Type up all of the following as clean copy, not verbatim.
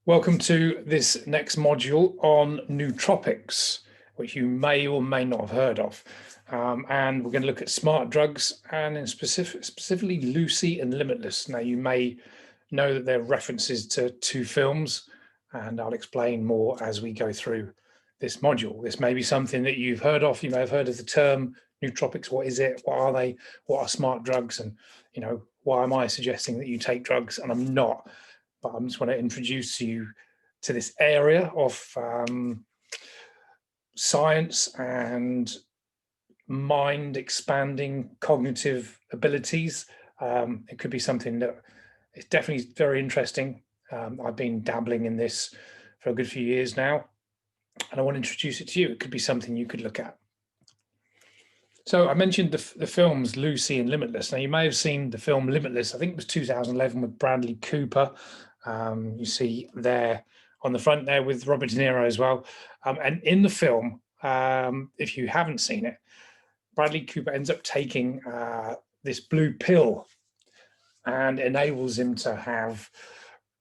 Welcome to this next module on nootropics, which you may or may not have heard of. And we're going to look at smart drugs and in specifically Lucy and Limitless. Now, you may know that they're references to two films, and I'll explain more as we go through this module. This may be something that you've heard of. You may have heard of the term nootropics. What is it? What are they? What are smart drugs? And, why am I suggesting that you take drugs? And I'm not. But I just want to introduce you to this area of science and mind expanding cognitive abilities. It could be something that is definitely very interesting. I've been dabbling in this for a good few years now, and I want to introduce it to you. It could be something you could look at. So I mentioned the films Lucy and Limitless. Now, you may have seen the film Limitless. I think it was 2011 with Bradley Cooper. You see there on the front there with Robert De Niro as well. And in the film, if you haven't seen it, Bradley Cooper ends up taking this blue pill and enables him to have,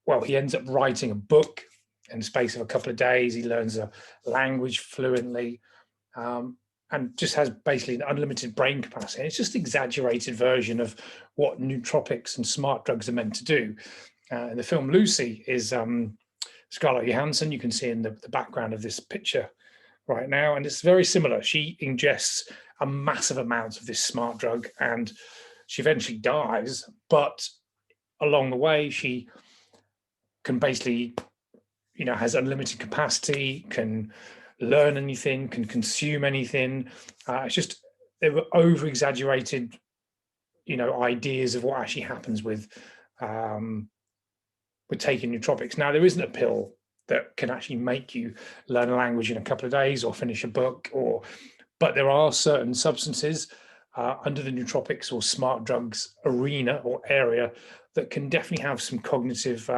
well, he ends up writing a book in the space of a couple of days. He learns a language fluently. And just has basically an unlimited brain capacity. And it's just an exaggerated version of what nootropics and smart drugs are meant to do. In the film Lucy is Scarlett Johansson. You can see in the background of this picture right now. And it's very similar. She ingests a massive amount of this smart drug and she eventually dies. But along the way, she can basically, has unlimited capacity, can learn anything, can consume anything. It's just, they were over exaggerated, ideas of what actually happens with taking nootropics. Now, there isn't a pill that can actually make you learn a language in a couple of days or finish a book, but there are certain substances under the nootropics or smart drugs arena or area that can definitely have some cognitive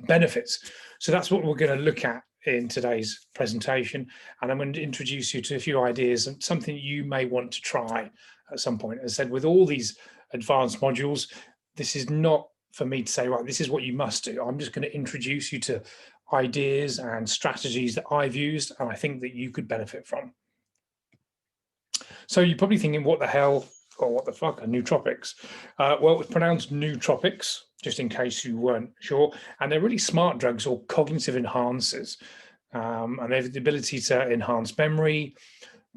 benefits. So that's what we're going to look at in today's presentation, and I'm going to introduce you to a few ideas and something you may want to try at some point. As I said, with all these advanced modules, this is not for me to say, right, this is what you must do. I'm just going to introduce you to ideas and strategies that I've used and I think that you could benefit from. So you're probably thinking, what the hell or what the fuck are nootropics? Well, it's pronounced nootropics, just in case you weren't sure. And they're really smart drugs or cognitive enhancers. And they have the ability to enhance memory,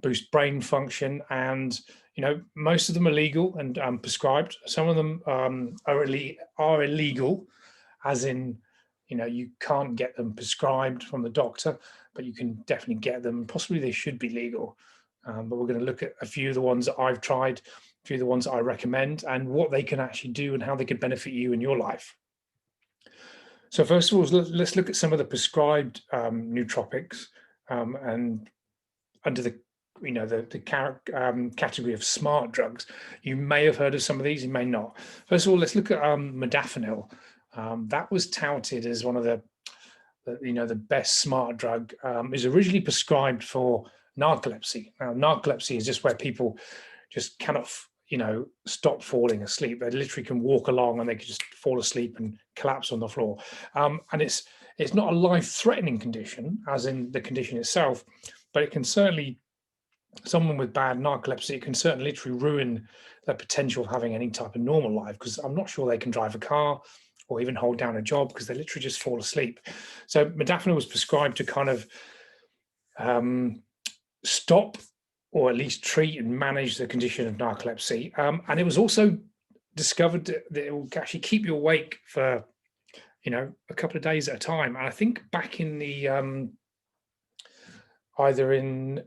boost brain function, and most of them are legal and prescribed. Some of them are illegal, as in you can't get them prescribed from the doctor, but you can definitely get them. Possibly they should be legal. But we're going to look at a few of the ones that I've tried, a few of the ones that I recommend, and what they can actually do and how they could benefit you in your life. So first of all, let's look at some of the prescribed nootropics, and under the category of smart drugs. You may have heard of some of these, you may not. First of all, let's look at Modafinil. That was touted as one of the best smart drug. It was originally prescribed for narcolepsy. Now, narcolepsy is just where people just cannot, stop falling asleep. They literally can walk along and they can just fall asleep and collapse on the floor. And it's not a life-threatening condition, as in the condition itself, but it can certainly, someone with bad narcolepsy, it can certainly literally ruin their potential of having any type of normal life, because I'm not sure they can drive a car or even hold down a job because they literally just fall asleep. So Modafinil was prescribed to kind of stop or at least treat and manage the condition of narcolepsy. And it was also discovered that it will actually keep you awake for, a couple of days at a time. And I think back in the, either in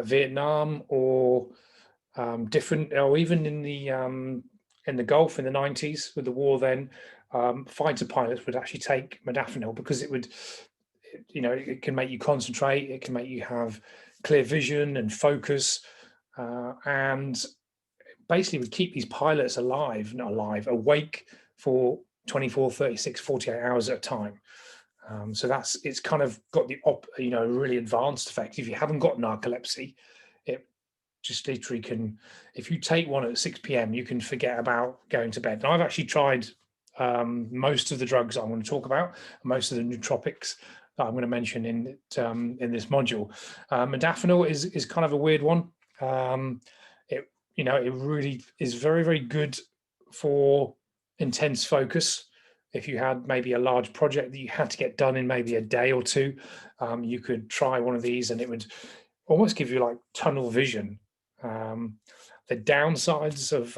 Vietnam or different, or even in the Gulf in the 90s with the war then, fighter pilots would actually take Modafinil because it would, it can make you concentrate, it can make you have clear vision and focus, and basically would keep these pilots awake for 24, 36, 48 hours at a time. So it's kind of got the really advanced effect. If you haven't got narcolepsy, it just literally can, if you take one at 6 p.m, you can forget about going to bed. And I've actually tried most of the drugs I'm going to talk about, most of the nootropics that I'm going to mention in this module. Modafinil is kind of a weird one. It really is very, very good for intense focus. If you had maybe a large project that you had to get done in maybe a day or two, you could try one of these and it would almost give you like tunnel vision. The downsides of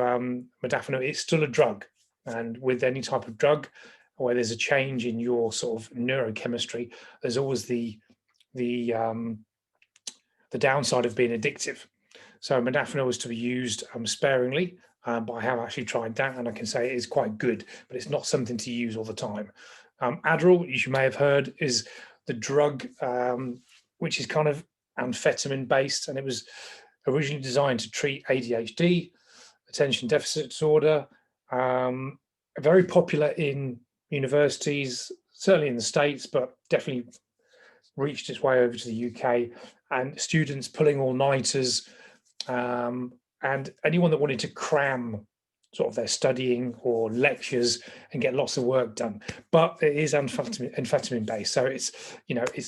modafinil, it's still a drug. And with any type of drug where there's a change in your sort of neurochemistry, there's always the downside of being addictive. So modafinil is to be used sparingly, but I have actually tried that and I can say it is quite good, but it's not something to use all the time. Adderal, as you may have heard, is the drug which is kind of amphetamine based, and it was originally designed to treat ADHD, attention deficit disorder, very popular in universities, certainly in the States, but definitely reached its way over to the UK, and students pulling all-nighters, and anyone that wanted to cram sort of their studying or lectures and get lots of work done. But it is amphetamine based, so it's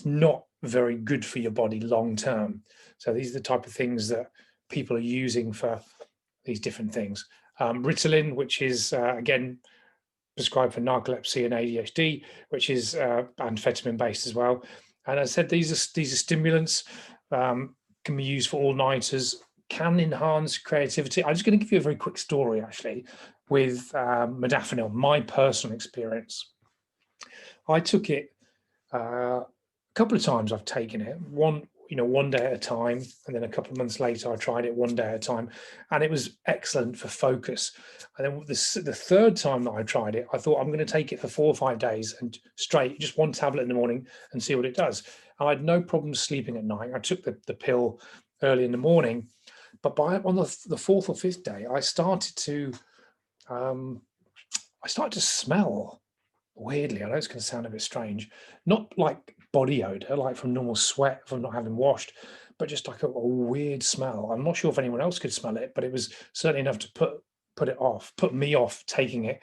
not very good for your body long term. So these are the type of things that people are using for these different things. Ritalin, which is again prescribed for narcolepsy and ADHD, which is amphetamine based as well. And as I said, these are stimulants, can be used for all-nighters, can enhance creativity. I'm just going to give you a very quick story actually with modafinil, my personal experience. I took it a couple of times. I've taken it one day at a time, and then a couple of months later I tried it one day at a time, and it was excellent for focus. And then the third time that I tried it, I thought I'm going to take it for 4 or 5 days and straight, just one tablet in the morning and see what it does. I had no problem sleeping at night. I took the pill early in the morning, but on the fourth or fifth day, I started to smell weirdly. I know it's going to sound a bit strange, not like body odor, like from normal sweat from not having washed, but just like a weird smell. I'm not sure if anyone else could smell it, but it was certainly enough to put me off taking it.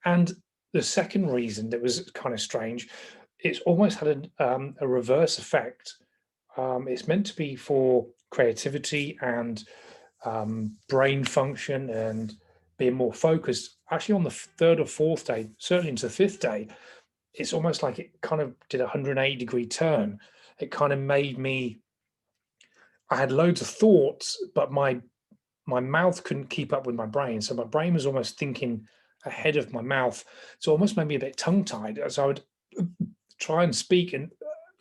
And the second reason that was kind of strange, it's almost had a reverse effect. It's meant to be for creativity and brain function and being more focused. Actually, on the third or fourth day, certainly into the fifth day, it's almost like it kind of did a 180-degree turn. It kind of made me, I had loads of thoughts, but my mouth couldn't keep up with my brain. So my brain was almost thinking ahead of my mouth. So it almost made me a bit tongue-tied. As I would try and speak and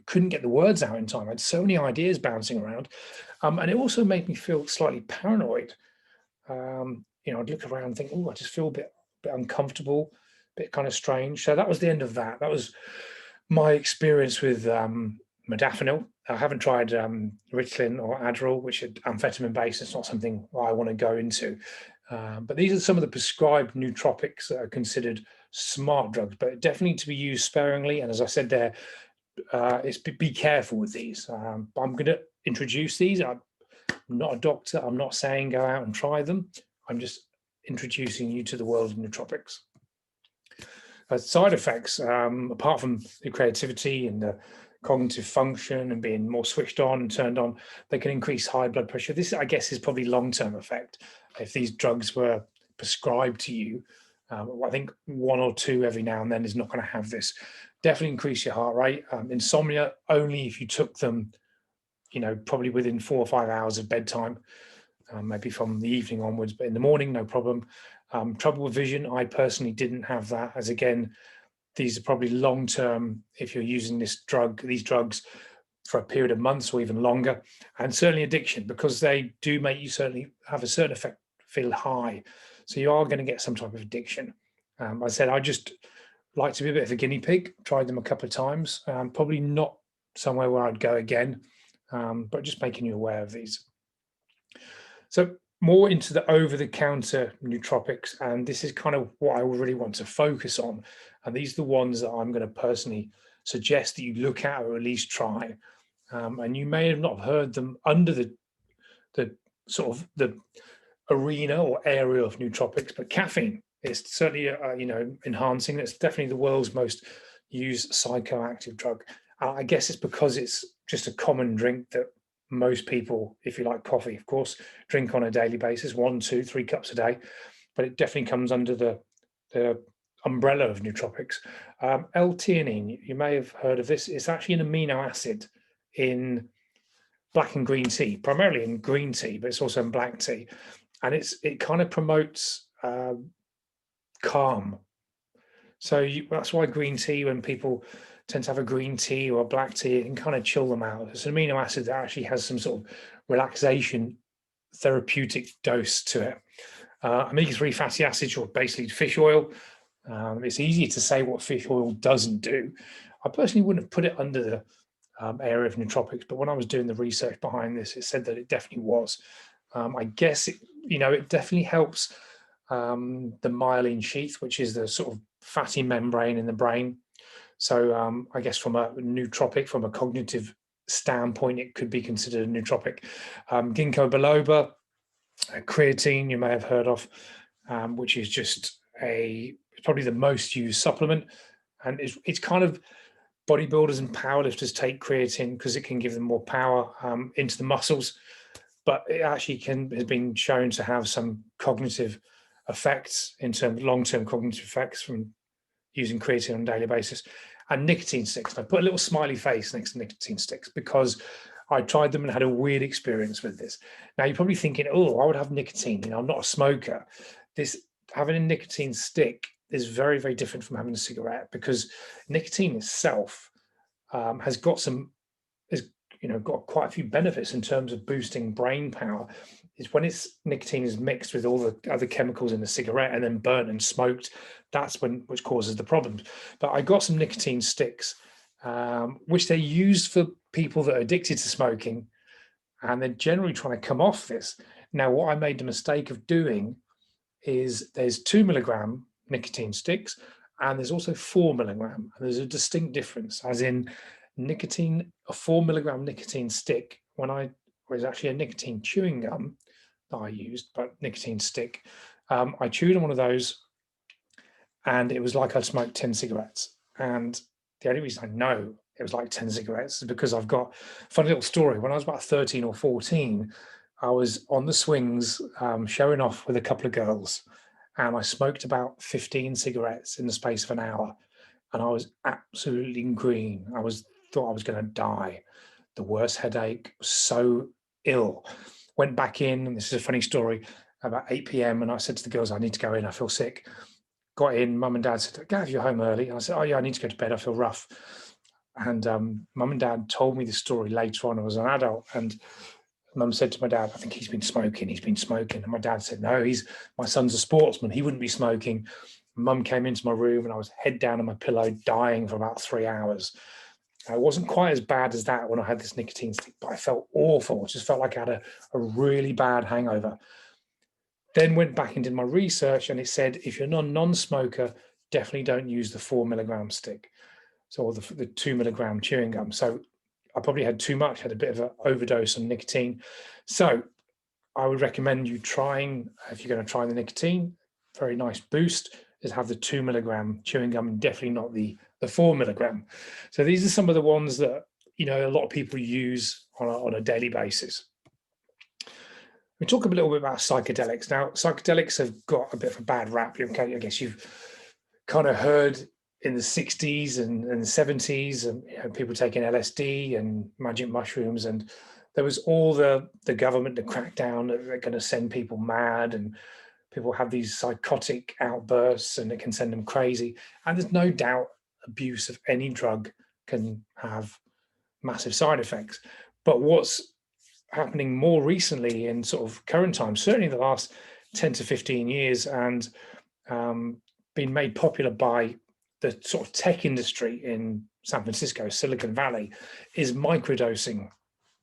couldn't get the words out in time. I had so many ideas bouncing around. And it also made me feel slightly paranoid. I'd look around and think, oh, I just feel a bit uncomfortable, a bit kind of strange. So that was the end of that. That was my experience with modafinil. I haven't tried Ritalin or Adderal, which are amphetamine based. It's not something I want to go into. But these are some of the prescribed nootropics that are considered smart drugs, but definitely to be used sparingly. And as I said there, be careful with these. I'm going to introduce these. I'm not a doctor. I'm not saying go out and try them. I'm just introducing you to the world of nootropics. Side effects, apart from the creativity and the cognitive function and being more switched on and turned on, they can increase high blood pressure. This, I guess, is probably long-term effect. If these drugs were prescribed to you, I think 1 or 2 every now and then is not going to have this. Definitely increase your heart rate. Insomnia, only if you took them, probably within 4 or 5 hours of bedtime, maybe from the evening onwards, but in the morning, no problem. Trouble with vision, I personally didn't have that, as again, these are probably long-term if you're using these drugs for a period of months or even longer. And certainly addiction, because they do make you certainly have a certain effect, feel high. So you are going to get some type of addiction. I said, I just like to be a bit of a guinea pig, tried them a couple of times, probably not somewhere where I'd go again, but just making you aware of these. So more into the over-the-counter nootropics, and this is kind of what I really want to focus on. And these are the ones that I'm going to personally suggest that you look at or at least try. And you may have not heard them under the sort of the arena or area of nootropics, but caffeine It's certainly, enhancing. It's definitely the world's most used psychoactive drug. I guess it's because it's just a common drink that most people, if you like coffee, of course, drink on a daily basis, 1, 2, 3 cups a day. But it definitely comes under the umbrella of nootropics. L-theanine, you may have heard of this. It's actually an amino acid in black and green tea, primarily in green tea, but it's also in black tea. And it kind of promotes calm. So that's why green tea, when people tend to have a green tea or a black tea, it can kind of chill them out. It's an amino acid that actually has some sort of relaxation therapeutic dose to it. Omega-3 fatty acids, or basically fish oil. It's easy to say what fish oil doesn't do. I personally wouldn't have put it under the area of nootropics, but when I was doing the research behind this, it said that it definitely was. I guess it definitely helps the myelin sheath, which is the sort of fatty membrane in the brain. So I guess from a nootropic, from a cognitive standpoint, it could be considered a nootropic. Ginkgo biloba, creatine, you may have heard of, which is just probably the most used supplement, and it's kind of bodybuilders and powerlifters take creatine because it can give them more power into the muscles, but it actually has been shown to have some cognitive effects, in terms of long-term cognitive effects from using creatine on a daily basis. And nicotine sticks. I put a little smiley face next to nicotine sticks because I tried them and had a weird experience with this. Now you're probably thinking, oh, I would have nicotine. I'm not a smoker. Having a nicotine stick is very, very different from having a cigarette, because nicotine itself has got quite a few benefits in terms of boosting brain power. Is when nicotine is mixed with all the other chemicals in the cigarette and then burnt and smoked, which causes the problems. But I got some nicotine sticks, which they used for people that are addicted to smoking, and they're generally trying to come off this. Now, what I made the mistake of doing is there's 2 milligram nicotine sticks, and there's also 4 milligram. And there's a distinct difference, as in a 4 milligram nicotine stick, was actually a nicotine chewing gum that I used, but nicotine stick. I chewed on one of those, and it was like I'd smoked 10 cigarettes. And the only reason I know it was like 10 cigarettes is because I've got a funny little story. When I was about 13 or 14, I was on the swings showing off with a couple of girls, and I smoked about 15 cigarettes in the space of an hour, and I was absolutely green. Thought I was going to die. The worst headache, was so ill. Went back in, and this is a funny story, about 8 p.m. and I said to the girls, I need to go in, I feel sick. Got in, mum and dad said, Gav, you're home early. And I said, oh yeah, I need to go to bed, I feel rough. And mum and dad told me the story later on. I was an adult, and mum said to my dad, I think he's been smoking. And my dad said, no, my son's a sportsman, he wouldn't be smoking. Mum came into my room, and I was head down on my pillow, dying for about 3 hours. It wasn't quite as bad as that when I had this nicotine stick, but I felt awful. It just felt like I had a really bad hangover. Then went back and did my research, and it said, if you're non-smoker, definitely don't use the 4 milligram stick. So, or the 2 milligram chewing gum. So I probably had too much, had a bit of an overdose on nicotine. So I would recommend you trying, if you're going to try the nicotine, very nice boost, is have the 2 milligram chewing gum, and definitely not the 4 milligram. So these are some of the ones that, a lot of people use on a daily basis. We talk a little bit about psychedelics. Now, psychedelics have got a bit of a bad rap. Okay, I guess you've kind of heard in the 60s and the 70s, and people taking LSD and magic mushrooms, and there was all the government to crack down that they're going to send people mad, and people have these psychotic outbursts, and it can send them crazy. And there's no doubt abuse of any drug can have massive side effects. But what's happening more recently in sort of current times, certainly the last 10 to 15 years, and been made popular by the sort of tech industry in San Francisco, Silicon Valley, is microdosing,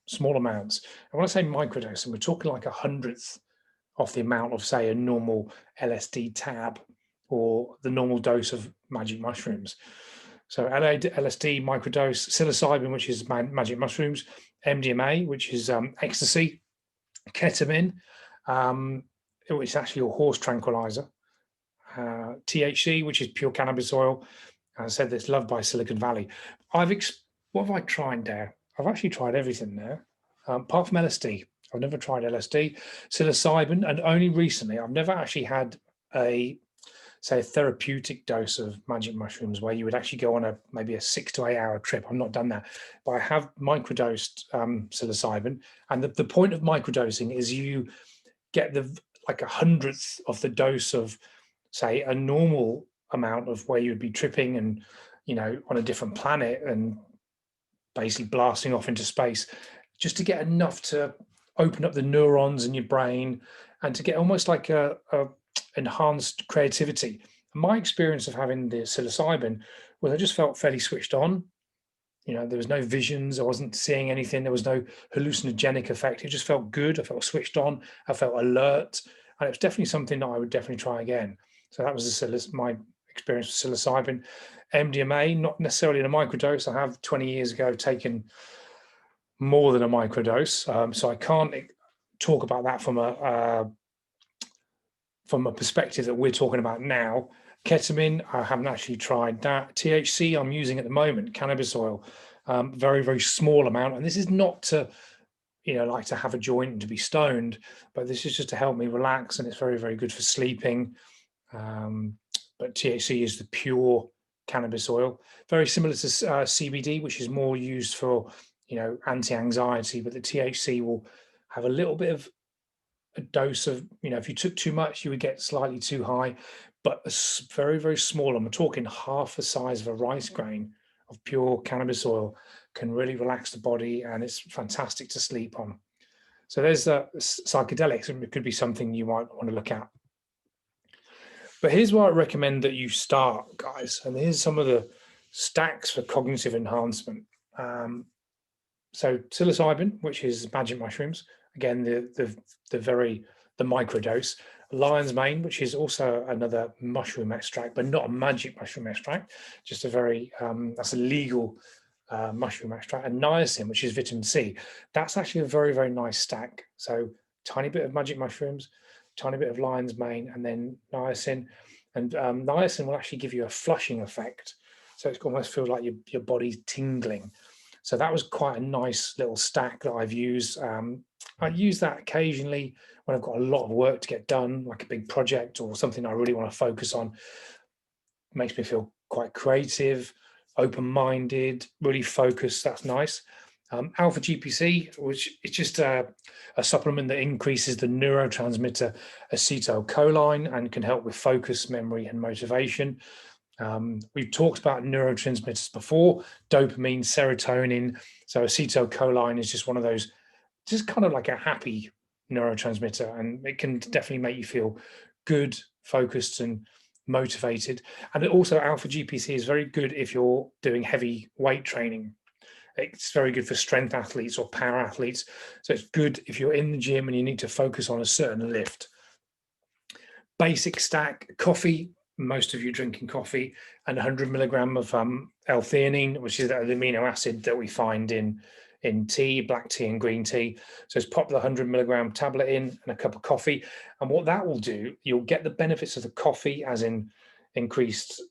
small amounts. And when I say microdosing, we're talking like 1/100th of the amount of, say, a normal LSD tab or the normal dose of magic mushrooms. So LSD microdose, psilocybin, which is magic mushrooms, MDMA, which is ecstasy, ketamine, which is actually a horse tranquilizer, THC, which is pure cannabis oil. As I said, that's loved by Silicon Valley. What have I tried there? I've actually tried everything there, apart from LSD. I've never tried LSD, psilocybin, and only recently I've never actually had a therapeutic dose of magic mushrooms where you would actually go on maybe a 6 to 8 hour trip. I've not done that, but I have microdosed psilocybin, and the point of microdosing is you get like 100th of the dose of, say, a normal amount of where you'd be tripping and, on a different planet and basically blasting off into space, just to get enough to open up the neurons in your brain and to get almost like a enhanced creativity. My experience of having the psilocybin was I just felt fairly switched on. There was no visions. I wasn't seeing anything. There was no hallucinogenic effect. It just felt good. I felt switched on. I felt alert. And it was definitely something that I would definitely try again. So that was my experience with psilocybin. MDMA, not necessarily in a microdose. I have 20 years ago taken more than a microdose. So I can't talk about that from a perspective that we're talking about now. Ketamine, I haven't actually tried that. THC, I'm using at the moment, cannabis oil, very, very small amount. And this is not to, like to have a joint and to be stoned, but this is just to help me relax. And it's very, very good for sleeping. But THC is the pure cannabis oil, very similar to CBD, which is more used for, anti-anxiety, but the THC will have a little bit of a dose of, if you took too much, you would get slightly too high, but a very, very small, I'm talking half the size of a rice grain of pure cannabis oil can really relax the body, and it's fantastic to sleep on. So there's psychedelics, and it could be something you might want to look at. But here's where I recommend that you start, guys. And here's some of the stacks for cognitive enhancement. So psilocybin, which is magic mushrooms, again, the microdose. Lion's mane, which is also another mushroom extract, but not a magic mushroom extract, just a very, that's a legal mushroom extract. And niacin, which is vitamin C. That's actually a very, very nice stack. So tiny bit of magic mushrooms, tiny bit of lion's mane, and then niacin. And niacin will actually give you a flushing effect. So it almost feels like your body's tingling. So that was quite a nice little stack that I've used. I use that occasionally when I've got a lot of work to get done, like a big project or something I really want to focus on. It makes me feel quite creative, open-minded, really focused. That's nice. Alpha GPC, which is just a supplement that increases the neurotransmitter acetylcholine and can help with focus, memory, and motivation. We've talked about neurotransmitters before, dopamine, serotonin. So acetylcholine is just one of those, just kind of like a happy neurotransmitter, and it can definitely make you feel good, focused, and motivated. And also alpha GPC is very good if you're doing heavy weight training. It's very good for strength athletes or power athletes. So it's good if you're in the gym and you need to focus on a certain lift. Basic stack, coffee, most of you drinking coffee, and 100 milligram of L-theanine, which is the amino acid that we find in tea, black tea and green tea. So it's pop the 100 milligram tablet in and a cup of coffee. And what that will do, you'll get the benefits of the coffee, as in increased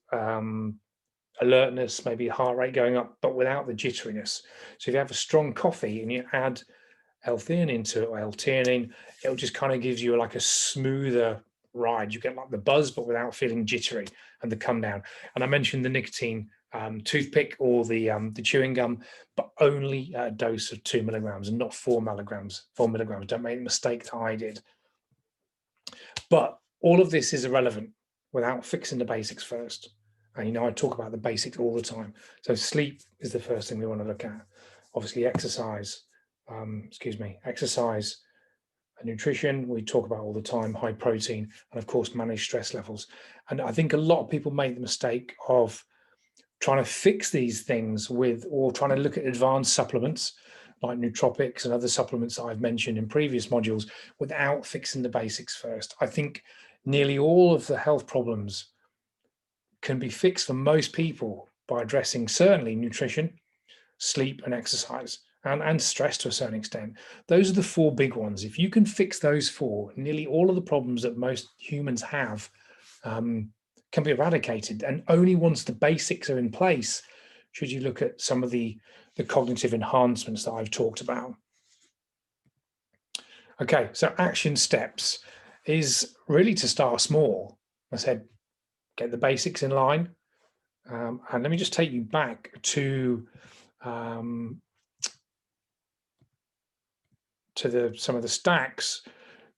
alertness, maybe heart rate going up, but without the jitteriness. So if you have a strong coffee and you add L-theanine to it, or L-theanine, it'll just kind of gives you like a smoother ride. You get like the buzz, but without feeling jittery, and the come down. And I mentioned the nicotine toothpick or the chewing gum, but only a dose of 2 milligrams and not 4 milligrams. 4 milligrams. Don't make the mistake that I did. But all of this is irrelevant without fixing the basics first. And I talk about the basics all the time. So sleep is the first thing we want to look at. Obviously, exercise. Exercise. Nutrition, we talk about all the time, high protein, and of course manage stress levels. And I think a lot of people make the mistake of trying to fix these things or trying to look at advanced supplements like nootropics and other supplements that I've mentioned in previous modules without fixing the basics first. I think nearly all of the health problems can be fixed for most people by addressing certainly nutrition, sleep, and exercise. And stress to a certain extent. Those are the 4 big ones. If you can fix those 4, nearly all of the problems that most humans have can be eradicated. And only once the basics are in place should you look at some of the cognitive enhancements that I've talked about. Okay, so action steps is really to start small. I said, get the basics in line. And let me just take you back to some of the stacks.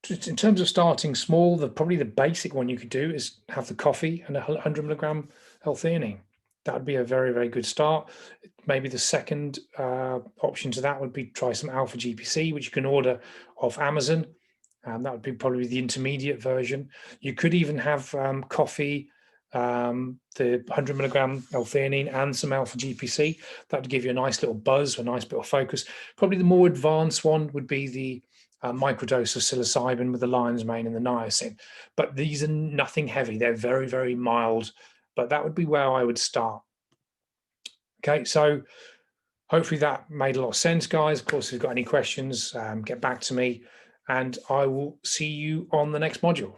In terms of starting small, probably the basic one you could do is have the coffee and 100 milligram L-theanine. That would be a very, very good start. Maybe the second option to that would be try some alpha GPC, which you can order off Amazon. And that would be probably the intermediate version. You could even have coffee, the 100 milligram L-theanine and some alpha GPC. That would give you a nice little buzz, a nice bit of focus. Probably the more advanced one would be the microdose of psilocybin with the lion's mane and the niacin. But these are nothing heavy. They're very, very mild. But that would be where I would start. Okay, so hopefully that made a lot of sense, guys. Of course, if you've got any questions, get back to me, and I will see you on the next module.